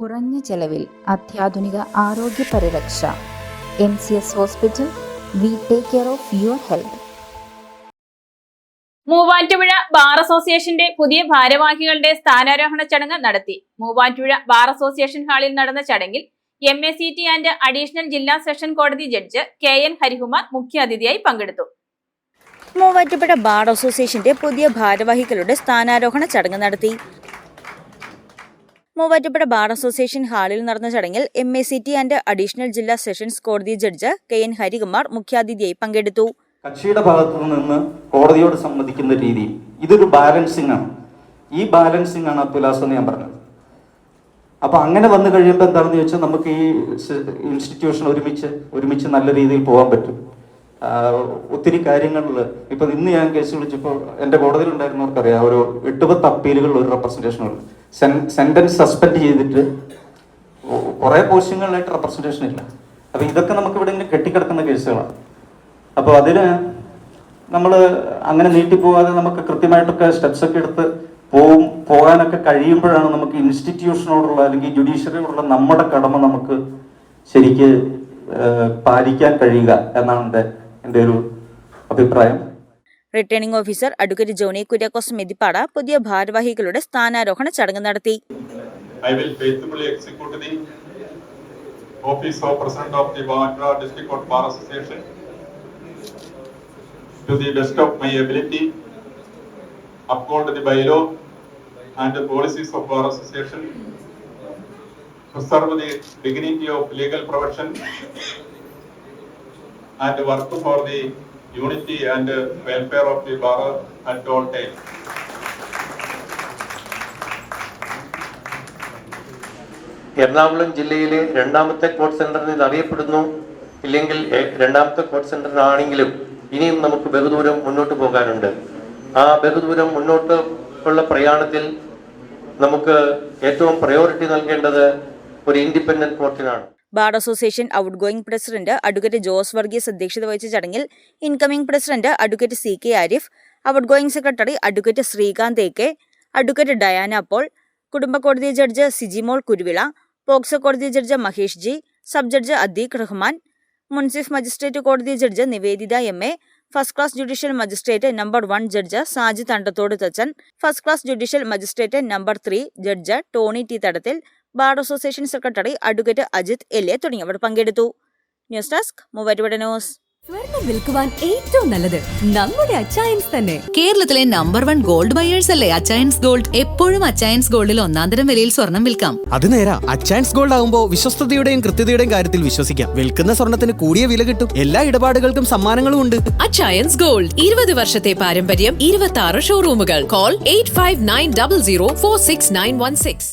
കുറഞ്ഞ ചെലവിൽ അത്യാധുനിക ആരോഗ്യ പരിരക്ഷ. MCS hospital. We take care of your health. Muvattupuzha bar അസോസിയേഷന്റെ പുതിയ ഭാരവാഹികളുടെ സ്ഥാനാരോഹണ ചടങ്ങ് നടത്തി. മൂവാറ്റുപുഴ ബാർ അസോസിയേഷൻ ഹാളിൽ നടന്ന ചടങ്ങിൽ MACT ആൻഡ് അഡീഷണൽ ജില്ലാ സെഷൻ കോടതി ജഡ്ജ് KN ഹരികുമാർ മുഖ്യാതിഥിയായി പങ്കെടുത്തു. മൂവാറ്റുപുഴ ബാർ അസോസിയേഷന്റെ പുതിയ ഭാരവാഹികളുടെ സ്ഥാനാരോഹണ ചടങ്ങ് നടത്തി. മൂവാറ്റുപുഴ ബാർ അസോസിയേഷൻ ഹാളിൽ നടന്ന ചടങ്ങിൽ MACT ആൻഡ് അഡീഷണൽ ജില്ലാ സെഷൻസ് കോടതി ജഡ്ജ് KN ഹരികുമാർ മുഖ്യാതിഥിയായി പങ്കെടുത്തു. കക്ഷിയുടെ ഭാഗത്തു നിന്ന് കോടതിയോട് സമ്മതിക്കുന്ന രീതി ഇതൊരു ബാലൻസിംഗ് ആണ്. ഈ ബാലൻസിംഗ് ആണ് തുലാസ് എന്ന് ഞാൻ പറഞ്ഞത്. അപ്പൊ അങ്ങനെ വന്നു കഴിയുമ്പോൾ എന്താണെന്ന് ചോദിച്ചാൽ നമുക്ക് ഈ ഇൻസ്റ്റിറ്റ്യൂഷൻ ഒരുമിച്ച് നല്ല രീതിയിൽ പോകാൻ പറ്റും. ഒത്തിരി കാര്യങ്ങളിൽ ഇപ്പൊ ഇന്ന് ഞാൻ കേസ് വിളിച്ചപ്പോൾ എൻ്റെ കോടതിയിൽ ഉണ്ടായിരുന്നവർക്കറിയാം, ഒരു 8-10 അപ്പീലുകളിൽ ഒരു റെപ്രസെന്റേഷൻ ഉണ്ട്. സെന്റൻസ് സസ്പെൻഡ് ചെയ്തിട്ട് കുറെ പോസ്റ്റിങ്ങളിലായിട്ട് റെപ്രസെന്റേഷൻ ഇല്ല. അപ്പൊ ഇതൊക്കെ നമുക്ക് ഇവിടെ ഇങ്ങനെ കെട്ടിക്കിടക്കുന്ന കേസുകളാണ്. അപ്പോൾ അതിന് നമ്മൾ അങ്ങനെ നീട്ടിപ്പോകാതെ നമുക്ക് കൃത്യമായിട്ടൊക്കെ സ്റ്റെപ്സ് ഒക്കെ എടുത്ത് പോകാനൊക്കെ കഴിയുമ്പോഴാണ് നമുക്ക് ഇൻസ്റ്റിറ്റ്യൂഷനോടുള്ള അല്ലെങ്കിൽ ജുഡീഷ്യറിയോടുള്ള നമ്മുടെ കടമ നമുക്ക് ശരിക്ക് പാലിക്കാൻ കഴിയുക എന്നാണ് എൻ്റെ ഒരു അഭിപ്രായം. Returning officer advocate Johny Kuriakose മെതിപ്പാട പുതിയ ഭാരവാഹികളുടെ സ്ഥാനാരോഹണ ചടങ്ങ് നടത്തി. I will faithfully execute the office of President of the Bangla District Court Bar Association to the best of my ability, uphold the bylaw and the policies of Bar Association, preserve the dignity of legal profession and work for the unity and welfare of the bar at all times. Ernakulam ജില്ലയിലെ രണ്ടാമത്തെ court centre എന്ന് അറിയപ്പെടുന്നു. ഇല്ലെങ്കിൽ രണ്ടാമത്തെ court centre ആണെങ്കിലും ഇനിയും നമുക്ക് ബഹുദൂരം മുന്നോട്ട് പോകാനുണ്ട്. ആ ബഹുദൂരം മുന്നോട്ട് ഉള്ള പ്രയാണത്തിൽ നമുക്ക് ഏറ്റവും പ്രയോറിറ്റി നൽകേണ്ടത് ഒരു ഇൻഡിപെൻഡന്റ് കോർട്ടിനാണ്. Bar association out going president advocate Jose Varghese അധ്യക്ഷത വഹിച്ച ചടങ്ങിൽ incoming president advocate CK Arif, out going secretary advocate Srikanth AK, advocate Diana Paul, കുടുംബ കോടതി ജഡ്ജ് സിജിമോൾ കുരുവിള, പോക്സോ കോടതി judge Mahesh G, sub judge Adeeq Rahman, munsiff magistrate കോടതി judge Niveditha MA, first class judicial magistrate number 1 judge Sajid Andathodu Thachan, first class judicial magistrate number 3 judge Tony T തടത്തിൽ, bar association secretary advocate Ajith LA തുടങ്ങിയവർ പങ്കെടുത്തു. News desk Muvattupuzha news. സ്വർണം വിൽക്കുവാൻ ഏറ്റവും നല്ലത് നമ്മുടെ അച്ചയൻസ് തന്നെ. കേരളത്തിലെ നമ്പർ 1 ഗോൾഡ് ബയേഴ്സ് അല്ലേ അച്ചയൻസ് ഗോൾഡ്. എപ്പോഴും അച്ചയൻസ് ഗോൾഡിൽ ഒന്നാന്തരം വിലയിൽ സ്വർണം വിൽക്കാം. അത് നേരാ. അച്ചയൻസ് ഗോൾഡ് ആകുമ്പോൾ വിശ്വസ്തതയുടെയും കൃത്യതയുടെയും കാര്യത്തിൽ വിശ്വസിക്കാം. വിൽക്കുന്ന സ്വർണത്തിന് കൂടിയ വില കിട്ടും. എല്ലാ ഇടപാടുകൾക്കും സമ്മാനങ്ങളും ഉണ്ട്. അച്ചയൻസ് ഗോൾഡ് 20 വർഷത്തെ പാരമ്പര്യം, 26 ഷോറൂമുകൾ. കോൾ 8590046916.